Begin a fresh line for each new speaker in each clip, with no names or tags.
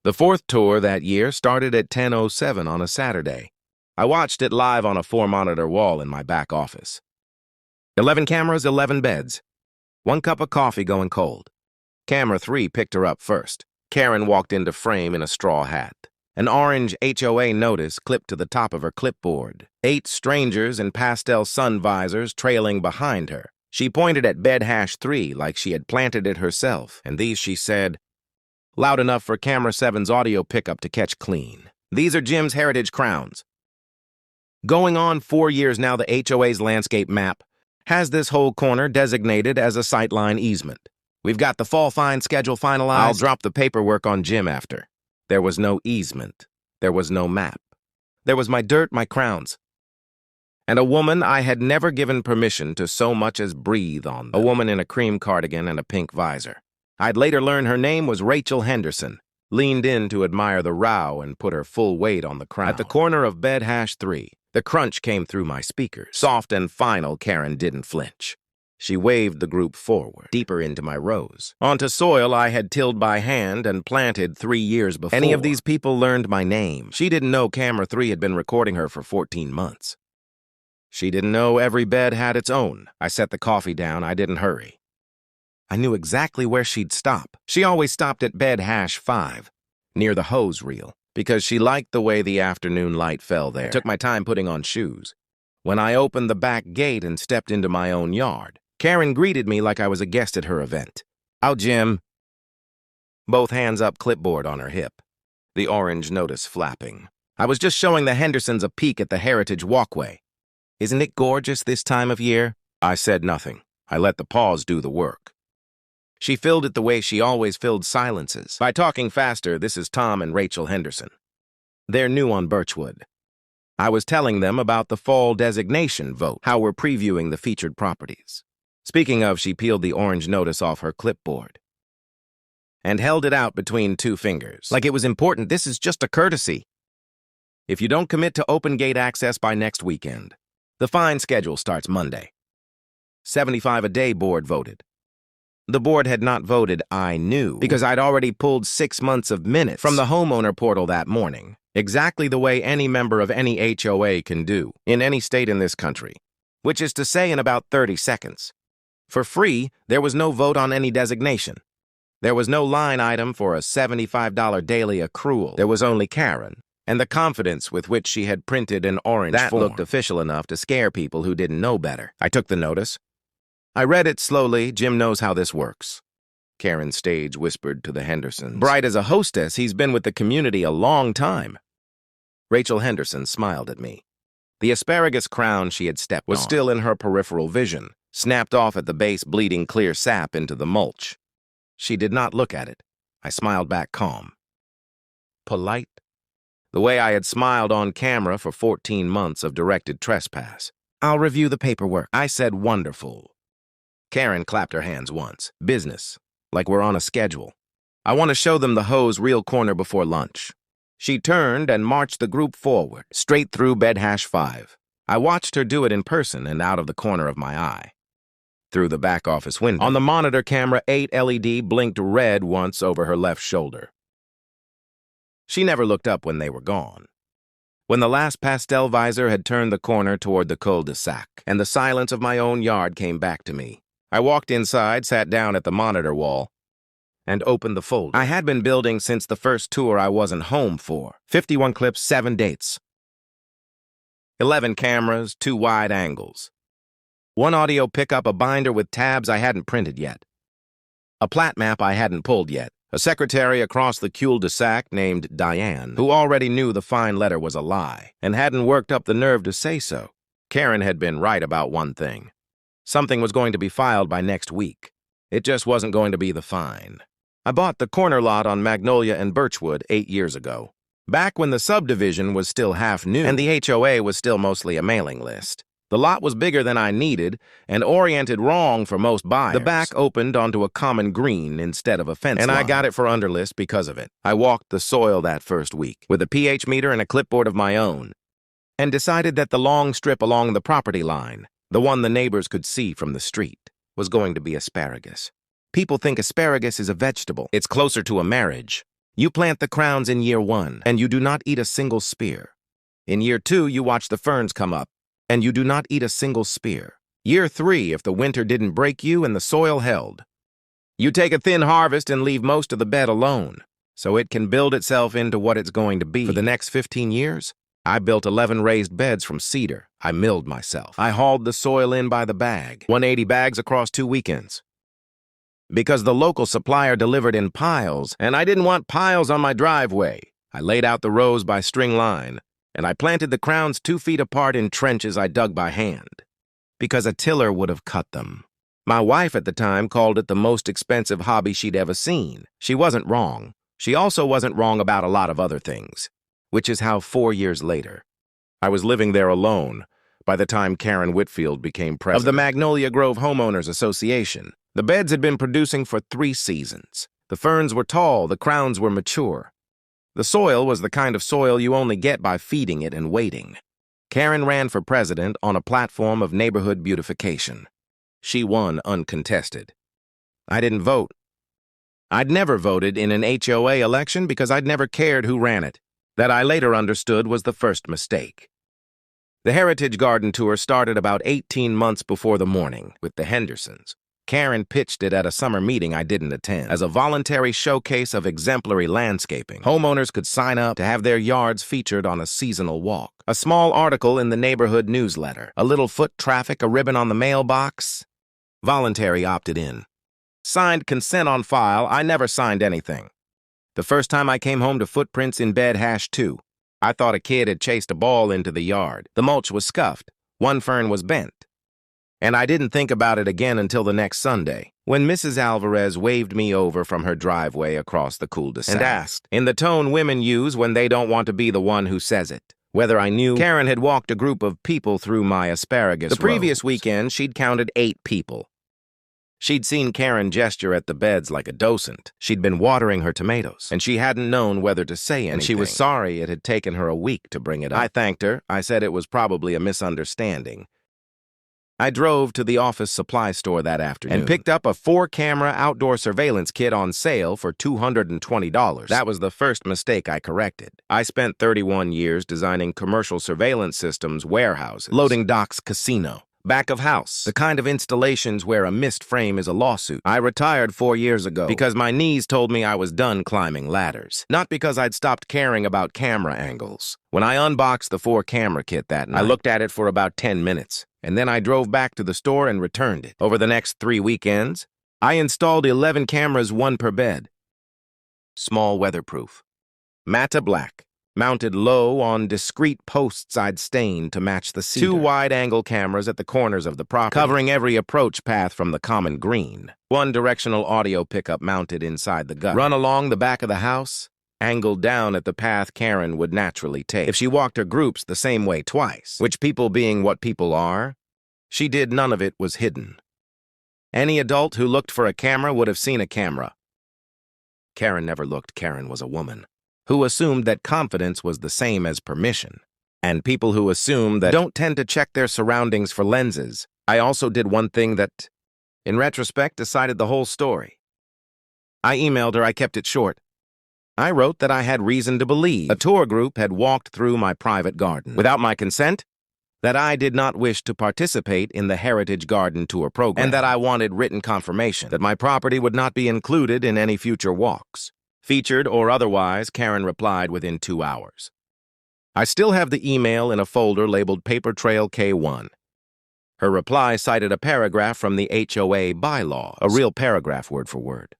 The fourth tour that year started at 10:07 on a Saturday. I watched it live on a 4-monitor wall in my back office. 11 cameras, 11 beds. 1 cup of coffee going cold. Camera 3 picked her up first. Karen walked into frame in a straw hat. An orange HOA notice clipped to the top of her clipboard. 8 strangers in pastel sun visors trailing behind her. She pointed at bed #3 like she had planted it herself, and these, she said, loud enough for Camera 7's audio pickup to catch clean. These are Jim's heritage crowns. Going on 4 years now, the HOA's landscape map has this whole corner designated as a sightline easement. We've got the fall fine schedule finalized. I'll drop the paperwork on Jim after. There was no easement. There was no map. There was my dirt, my crowns. And a woman I had never given permission to so much as breathe on them. A woman in a cream cardigan and a pink visor. I'd later learn her name was Rachel Henderson. Leaned in to admire the row and put her full weight on the crown. At the corner of bed #3, the crunch came through my speakers. Soft and final, Karen didn't flinch. She waved the group forward, deeper into my rows, onto soil I had tilled by hand and planted 3 years before. Any of these people learned my name. She didn't know Camera 3 had been recording her for 14 months. She didn't know every bed had its own. I set the coffee down. I didn't hurry. I knew exactly where she'd stop. She always stopped at bed #5, near the hose reel, because she liked the way the afternoon light fell there. I took my time putting on shoes. When I opened the back gate and stepped into my own yard, Karen greeted me like I was a guest at her event. Out, Jim. Both hands up, clipboard on her hip. The orange notice flapping. I was just showing the Hendersons a peek at the heritage walkway. Isn't it gorgeous this time of year? I said nothing. I let the pause do the work. She filled it the way she always filled silences. By talking faster, this is Tom and Rachel Henderson. They're new on Birchwood. I was telling them about the fall designation vote, how we're previewing the featured properties. Speaking of, she peeled the orange notice off her clipboard and held it out between 2 fingers. Like it was important. This is just a courtesy. If you don't commit to open gate access by next weekend, the fine schedule starts Monday. 75 a day board voted. The board had not voted, I knew, because I'd already pulled 6 months of minutes from the homeowner portal that morning, exactly the way any member of any HOA can do in any state in this country, which is to say in about 30 seconds. For free, there was no vote on any designation. There was no line item for a $75 daily accrual. There was only Karen, and the confidence with which she had printed an orange form. That looked official enough to scare people who didn't know better. I took the notice. I read it slowly. Jim knows how this works. Karen Stage whispered to the Hendersons. Bright as a hostess, he's been with the community a long time. Rachel Henderson smiled at me. The asparagus crown she had stepped on was still in her peripheral vision, snapped off at the base, bleeding clear sap into the mulch. She did not look at it. I smiled back calm. Polite. The way I had smiled on camera for 14 months of directed trespass. I'll review the paperwork. I said wonderful. Karen clapped her hands once. Business. Like we're on a schedule. I want to show them the hose reel corner before lunch. She turned and marched the group forward, straight through bed #5. I watched her do it in person and out of the corner of my eye. Through the back office window. On the monitor camera, 8 LED blinked red once over her left shoulder. She never looked up when they were gone. When the last pastel visor had turned the corner toward the cul-de-sac, and the silence of my own yard came back to me, I walked inside, sat down at the monitor wall, and opened the folder. I had been building since the first tour I wasn't home for. 51 clips, 7 dates. 11 cameras, 2 wide angles. 1 audio pickup, a binder with tabs I hadn't printed yet. A plat map I hadn't pulled yet. A secretary across the cul-de-sac named Diane, who already knew the fine letter was a lie, and hadn't worked up the nerve to say so. Karen had been right about one thing. Something was going to be filed by next week. It just wasn't going to be the fine. I bought the corner lot on Magnolia and Birchwood 8 years ago, back when the subdivision was still half new and the HOA was still mostly a mailing list. The lot was bigger than I needed and oriented wrong for most buyers. The back opened onto a common green instead of a fence line. And I got it for underlist because of it. I walked the soil that first week with a pH meter and a clipboard of my own and decided that the long strip along the property line, the one the neighbors could see from the street, was going to be asparagus. People think asparagus is a vegetable. It's closer to a marriage. You plant the crowns in year 1, and you do not eat a single spear. In year 2, you watch the ferns come up, and you do not eat a single spear. Year 3, if the winter didn't break you and the soil held. You take a thin harvest and leave most of the bed alone, so it can build itself into what it's going to be. For the next 15 years, I built 11 raised beds from cedar. I milled myself. I hauled the soil in by the bag, 180 bags across 2 weekends. Because the local supplier delivered in piles, and I didn't want piles on my driveway, I laid out the rows by string line, and I planted the crowns 2 feet apart in trenches I dug by hand, because a tiller would have cut them. My wife at the time called it the most expensive hobby she'd ever seen. She wasn't wrong. She also wasn't wrong about a lot of other things, which is how 4 years later, I was living there alone by the time Karen Whitfield became president of the Magnolia Grove Homeowners Association. The beds had been producing for 3 seasons. The ferns were tall, the crowns were mature. The soil was the kind of soil you only get by feeding it and waiting. Karen ran for president on a platform of neighborhood beautification. She won uncontested. I didn't vote. I'd never voted in an HOA election because I'd never cared who ran it. That I later understood was the first mistake. The Heritage Garden Tour started about 18 months before the morning with the Hendersons. Karen pitched it at a summer meeting I didn't attend as a voluntary showcase of exemplary landscaping. Homeowners could sign up to have their yards featured on a seasonal walk. A small article in the neighborhood newsletter, a little foot traffic, a ribbon on the mailbox. Voluntary opted in. Signed consent on file. I never signed anything. The first time I came home to footprints in bed #2, I thought a kid had chased a ball into the yard. The mulch was scuffed. One fern was bent. And I didn't think about it again until the next Sunday, when Mrs. Alvarez waved me over from her driveway across the cul-de-sac and asked, in the tone women use when they don't want to be the one who says it, whether I knew Karen had walked a group of people through my asparagus rows. The previous weekend, she'd counted 8 people. She'd seen Karen gesture at the beds like a docent. She'd been watering her tomatoes, and she hadn't known whether to say anything. And she was sorry it had taken her a week to bring it up. I thanked her. I said it was probably a misunderstanding. I drove to the office supply store that afternoon and picked up a 4-camera outdoor surveillance kit on sale for $220. That was the first mistake I corrected. I spent 31 years designing commercial surveillance systems, warehouses, loading docks, casino, back of house, the kind of installations where a missed frame is a lawsuit. I retired 4 years ago because my knees told me I was done climbing ladders, not because I'd stopped caring about camera angles. When I unboxed the 4-camera kit that night, I looked at it for about 10 minutes. And then I drove back to the store and returned it. Over the next 3 weekends, I installed 11 cameras, 1 per bed. Small weatherproof. Matte black. Mounted low on discrete posts I'd stained to match the cedar. 2 wide-angle cameras at the corners of the property, covering every approach path from the common green. 1 directional audio pickup mounted inside the gutter. Run along the back of the house, angled down at the path Karen would naturally take if she walked her groups the same way twice, which people being what people are, she did none of it was hidden. Any adult who looked for a camera would have seen a camera. Karen never looked. Karen was a woman who assumed that confidence was the same as permission. And people who assume that don't tend to check their surroundings for lenses. I also did one thing that, in retrospect, decided the whole story. I emailed her. I kept it short. I wrote that I had reason to believe a tour group had walked through my private garden without my consent, that I did not wish to participate in the Heritage Garden Tour program, and that I wanted written confirmation that my property would not be included in any future walks. Featured or otherwise, Karen replied within 2 hours. I still have the email in a folder labeled Paper Trail K1. Her reply cited a paragraph from the HOA bylaws, a real paragraph word for word,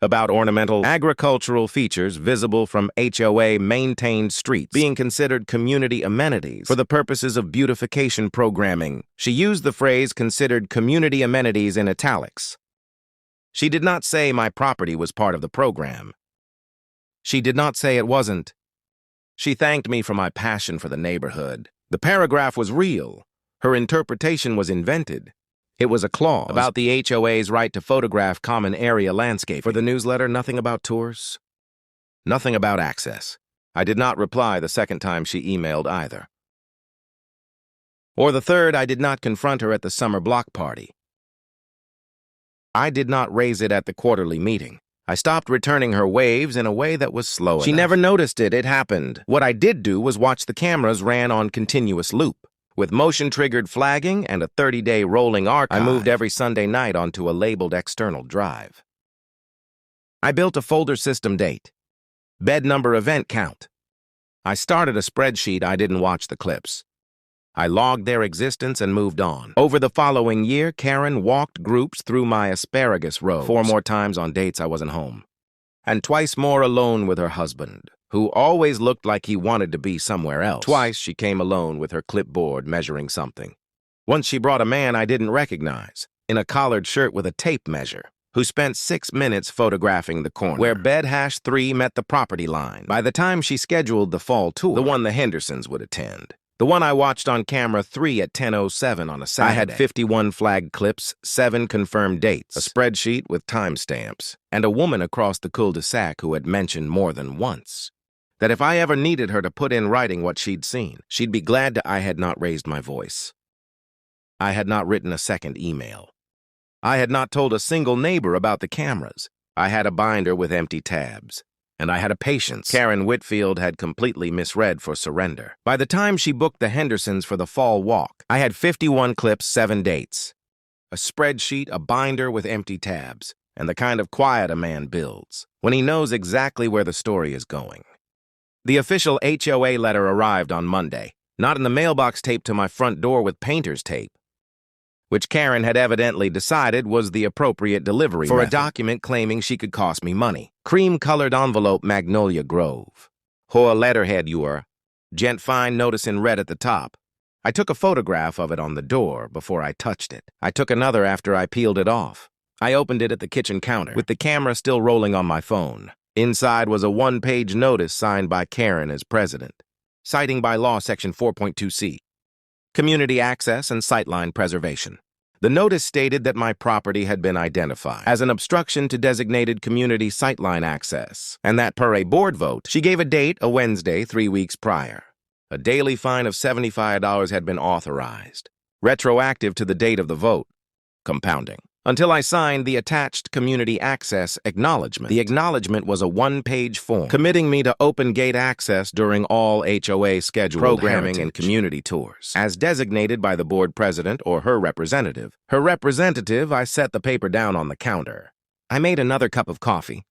about ornamental agricultural features visible from HOA-maintained streets being considered community amenities for the purposes of beautification programming. She used the phrase considered community amenities in italics. She did not say my property was part of the program. She did not say it wasn't. She thanked me for my passion for the neighborhood. The paragraph was real. Her interpretation was invented. It was a clause about the HOA's right to photograph common area landscape. For the newsletter, nothing about tours, nothing about access. I did not reply the second time she emailed either. Or the third, I did not confront her at the summer block party. I did not raise it at the quarterly meeting. I stopped returning her waves in a way that was slow enough. She never noticed it happened. What I did do was watch the cameras ran on continuous loop. With motion-triggered flagging and a 30-day rolling archive, I moved every Sunday night onto a labeled external drive. I built a folder system date, bed number event count. I started a spreadsheet. I didn't watch the clips. I logged their existence and moved on. Over the following year, Karen walked groups through my asparagus rows. 4 more times on dates I wasn't home. And twice more alone with her husband, who always looked like he wanted to be somewhere else. Twice she came alone with her clipboard measuring something. Once she brought a man I didn't recognize, in a collared shirt with a tape measure, who spent 6 minutes photographing the corner where bed hash 3 met the property line. By the time she scheduled the fall tour, the one the Hendersons would attend, the one I watched on camera 3 at 10:07 on a Saturday. I had 51 flagged clips, 7 confirmed dates, a spreadsheet with timestamps, and a woman across the cul-de-sac who had mentioned more than once that if I ever needed her to put in writing what she'd seen, she'd be glad that I had not raised my voice. I had not written a second email. I had not told a single neighbor about the cameras. I had a binder with empty tabs. And I had a patience Karen Whitfield had completely misread for surrender. By the time she booked the Hendersons for the fall walk, I had 51 clips, 7 dates, a spreadsheet, a binder with empty tabs, and the kind of quiet a man builds when he knows exactly where the story is going. The official HOA letter arrived on Monday, not in the mailbox taped to my front door with painter's tape, which Karen had evidently decided was the appropriate delivery for method. A document claiming she could cost me money. Cream-colored envelope, Magnolia Grove. HOA letterhead, your gent fine notice in red at the top. I took a photograph of it on the door before I touched it. I took another after I peeled it off. I opened it at the kitchen counter, with the camera still rolling on my phone. Inside was a 1-page notice signed by Karen as president, citing by law section 4.2c, community access and sightline preservation. The notice stated that my property had been identified as an obstruction to designated community sightline access, and that per a board vote, she gave a date, a Wednesday, 3 weeks prior. A daily fine of $75 had been authorized, retroactive to the date of the vote, compounding. Until I signed the attached community access acknowledgement. The acknowledgement was a 1-page form committing me to open gate access during all HOA scheduled programming and community tours. As designated by the board president or her representative, I set the paper down on the counter. I made another cup of coffee.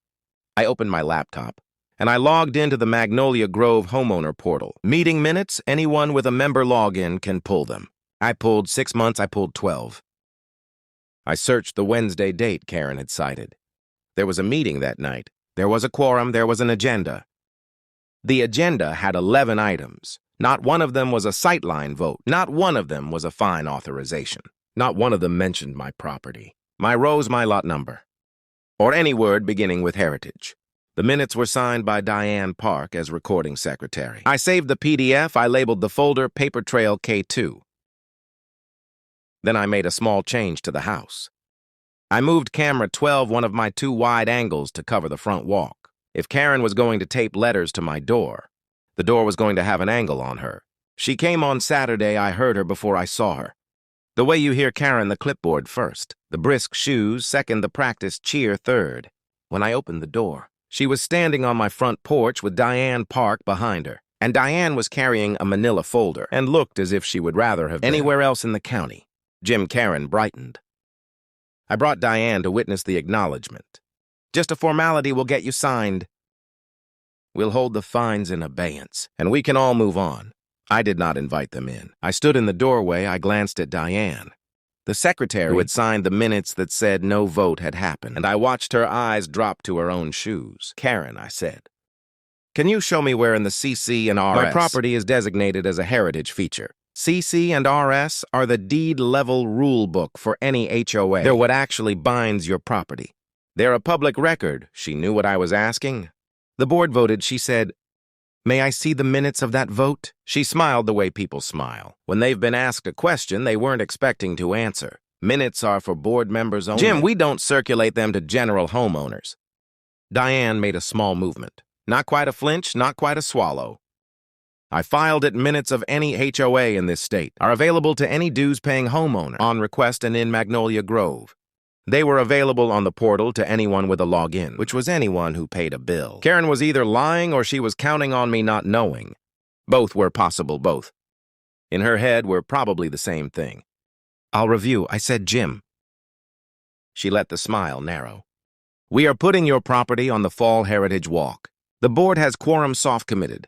I opened my laptop, and I logged into the Magnolia Grove homeowner portal. Meeting minutes, anyone with a member login can pull them. I pulled 6 months, I pulled 12. I searched the Wednesday date Karen had cited. There was a meeting that night. There was a quorum. There was an agenda. The agenda had 11 items. Not one of them was a sightline vote. Not one of them was a fine authorization. Not one of them mentioned my property, my rows, my lot number, or any word beginning with heritage. The minutes were signed by Diane Park as recording secretary. I saved the PDF. I labeled the folder Paper Trail K2. Then I made a small change to the house. I moved camera 12, one of my 2 wide angles, to cover the front walk. If Karen was going to tape letters to my door, the door was going to have an angle on her. She came on Saturday. I heard her before I saw her. The way you hear Karen, the clipboard first, the brisk shoes second, the practice cheer third. When I opened the door, she was standing on my front porch with Diane Park behind her, and Diane was carrying a manila folder and looked as if she would rather have been anywhere else in the county. Jim Karen brightened. I brought Diane to witness the acknowledgement. Just a formality, will get you signed. We'll hold the fines in abeyance, and we can all move on. I did not invite them in. I stood in the doorway. I glanced at Diane, the secretary who had signed the minutes that said no vote had happened, and I watched her eyes drop to her own shoes. Karen, I said, can you show me where in the CC and RS my property is designated as a heritage feature? CC and RS are the deed-level rule book for any HOA. They're what actually binds your property. They're a public record. She knew what I was asking. The board voted. She said, may I see the minutes of that vote? She smiled the way people smile. When they've been asked a question they weren't expecting to answer. Minutes are for board members only. Jim, we don't circulate them to general homeowners. Diane made a small movement. Not quite a flinch, not quite a swallow. I filed it. Minutes of any HOA in this state are available to any dues-paying homeowner on request and in Magnolia Grove. They were available on the portal to anyone with a login, which was anyone who paid a bill. Karen was either lying or she was counting on me not knowing. Both were possible, both. In her head were probably the same thing. I'll review, I said, Jim. She let the smile narrow. We are putting your property on the Fall Heritage Walk. The board has quorum soft committed.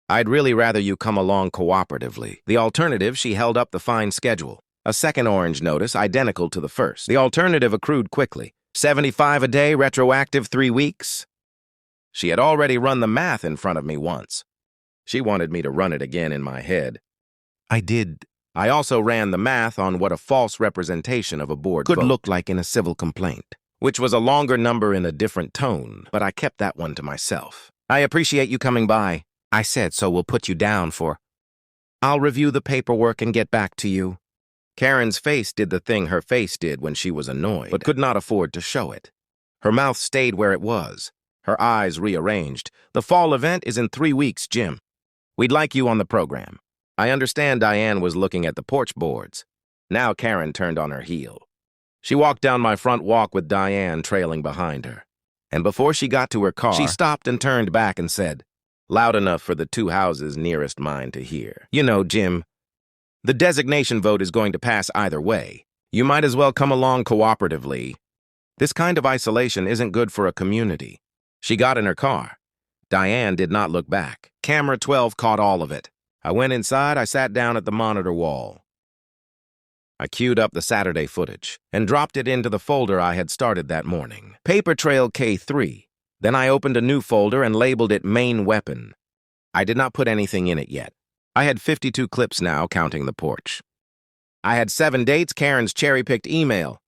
I'd really rather you come along cooperatively. The alternative, she held up the fine schedule. A second orange notice, identical to the first. The alternative accrued quickly. $75 a day, retroactive 3 weeks. She had already run the math in front of me once. She wanted me to run it again in my head. I did. I also ran the math on what a false representation of a board could look like in a civil complaint, which was a longer number in a different tone, but I kept that one to myself. I appreciate you coming by, I said, so we'll put you down for... I'll review the paperwork and get back to you. Karen's face did the thing her face did when she was annoyed, but could not afford to show it. Her mouth stayed where it was, her eyes rearranged. The fall event is in 3 weeks, Jim. We'd like you on the program. I understand Diane was looking at the porch boards. Now Karen turned on her heel. She walked down my front walk with Diane trailing behind her. And before she got to her car, she stopped and turned back and said, loud enough for the 2 houses nearest mine to hear, you know, Jim, the designation vote is going to pass either way. You might as well come along cooperatively. This kind of isolation isn't good for a community. She got in her car. Diane did not look back. Camera 12 caught all of it. I went inside, I sat down at the monitor wall. I queued up the Saturday footage and dropped it into the folder I had started that morning. Paper Trail K3. Then I opened a new folder and labeled it Main Weapon. I did not put anything in it yet. I had 52 clips now, counting the porch. I had 7 dates, Karen's cherry-picked email,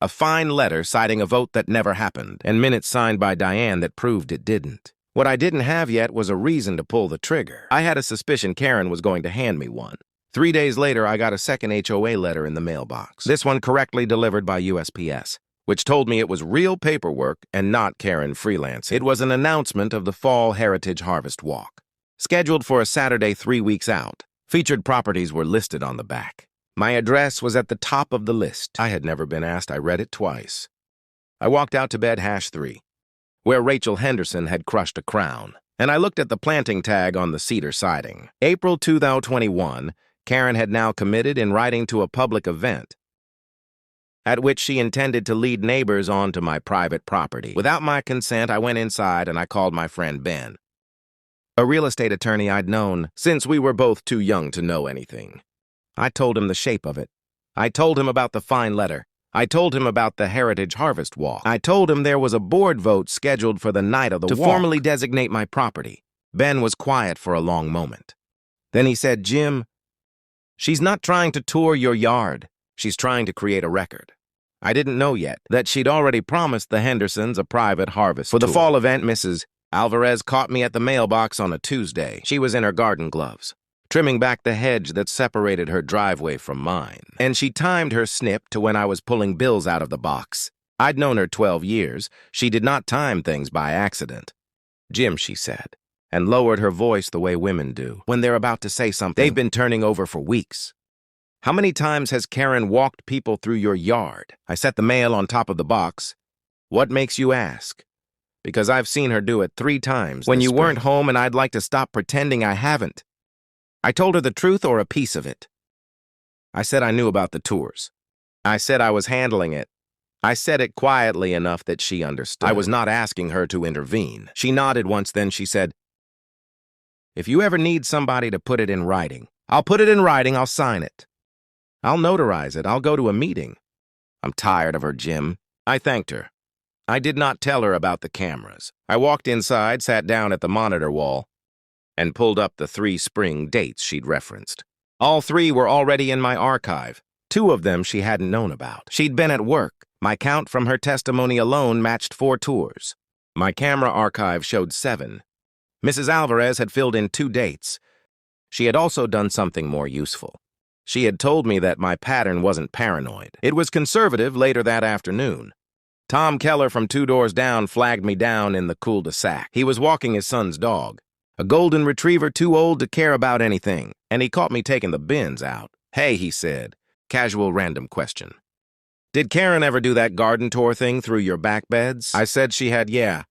a fine letter citing a vote that never happened, and minutes signed by Diane that proved it didn't. What I didn't have yet was a reason to pull the trigger. I had a suspicion Karen was going to hand me one. 3 days later, I got a second HOA letter in the mailbox, this one correctly delivered by USPS, which told me it was real paperwork and not Karen freelancing. It was an announcement of the Fall Heritage Harvest Walk. Scheduled for a Saturday 3 weeks out, featured properties were listed on the back. My address was at the top of the list. I had never been asked. I read it twice. I walked out to bed #3, where Rachel Henderson had crushed a crown, and I looked at the planting tag on the cedar siding. April 2021, Karen had now committed in writing to a public event at which she intended to lead neighbors onto my private property. Without my consent, I went inside and I called my friend Ben, a real estate attorney I'd known since we were both too young to know anything. I told him the shape of it. I told him about the fine letter. I told him about the Heritage Harvest Walk. I told him there was a board vote scheduled for the night of the walk to formally designate my property. Ben was quiet for a long moment. Then he said, Jim, she's not trying to tour your yard. She's trying to create a record. I didn't know yet that she'd already promised the Hendersons a private harvest tour. For the fall event, Mrs. Alvarez caught me at the mailbox on a Tuesday. She was in her garden gloves, trimming back the hedge that separated her driveway from mine. And she timed her snip to when I was pulling bills out of the box. I'd known her 12 years. She did not time things by accident. Jim, she said, and lowered her voice the way women do when they're about to say something they've been turning over for weeks. How many times has Karen walked people through your yard? I set the mail on top of the box. What makes you ask? Because I've seen her do it 3 times when you weren't home, and I'd like to stop pretending I haven't. I told her the truth or a piece of it. I said I knew about the tours. I said I was handling it. I said it quietly enough that she understood. I was not asking her to intervene. She nodded once, then she said, if you ever need somebody to put it in writing, I'll put it in writing, I'll sign it. I'll notarize it, I'll go to a meeting. I'm tired of her, Jim. I thanked her. I did not tell her about the cameras. I walked inside, sat down at the monitor wall, and pulled up the 3 spring dates she'd referenced. All 3 were already in my archive. 2 of them she hadn't known about. She'd been at work. My count from her testimony alone matched 4 tours. My camera archive showed 7. Mrs. Alvarez had filled in 2 dates. She had also done something more useful. She had told me that my pattern wasn't paranoid. It was conservative later that afternoon. Tom Keller from 2 doors down flagged me down in the cul-de-sac. He was walking his son's dog, a golden retriever too old to care about anything, and he caught me taking the bins out. Hey, he said, casual random question. Did Karen ever do that garden tour thing through your back beds? I said she had, yeah.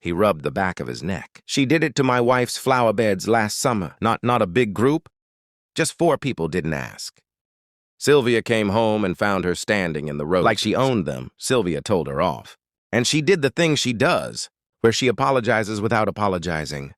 He rubbed the back of his neck. She did it to my wife's flower beds last summer. Not a big group. Just 4 people didn't ask. Sylvia came home and found her standing in the road. Like she owned them, Sylvia told her off. And she did the thing she does, where she apologizes without apologizing.